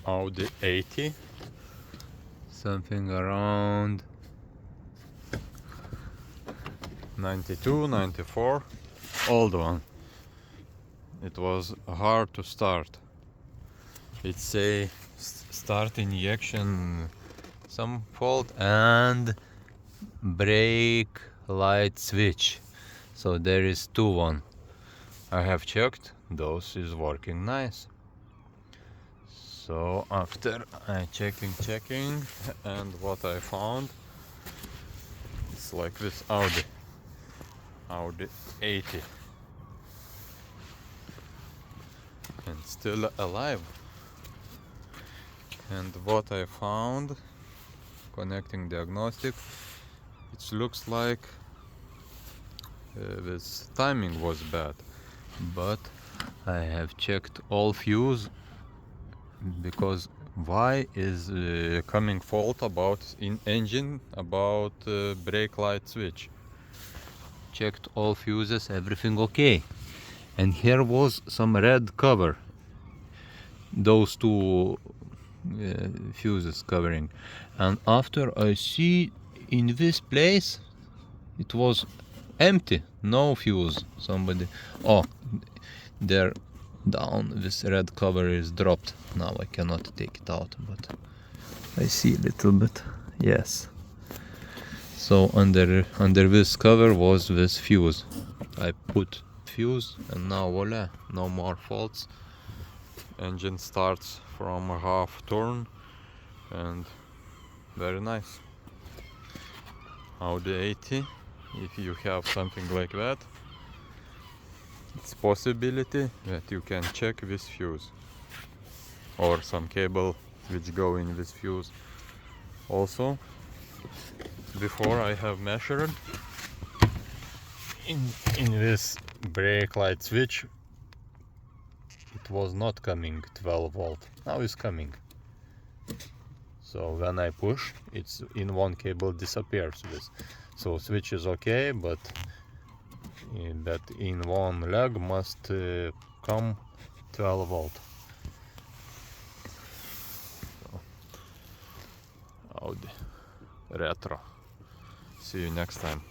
Audi 80, something around 92, 94, old one. It was hard to start. It's a start injection, some fault, and brake light switch. So there is one. I have checked, those is working nice. So after I checking, and what I found, it's like this Audi 80, and still alive. And what I found, connecting diagnostic, it looks like this timing was bad, but I have checked all fuse, because why is coming fault about in engine, about brake light switch. Checked all fuses, everything okay, and here was some red cover, those two fuses covering, and after I see in this place it was empty, no fuse. Somebody, oh, there down, this red cover is dropped. Now I cannot take it out, but I see a little bit, yes. So under this cover was this fuse. I put fuse, and now voila, no more faults. Engine starts from a half turn, and very nice. Audi 80, if you have something like that, it's possibility that you can check this fuse or some cable which go in this fuse. Also, before I have measured in this brake light switch, it was not coming 12 volt. Now it's coming. So when I push, it's in one cable disappears this. So switch is okay, but in one leg must come 12 volt. So, Audi Retro. See you next time.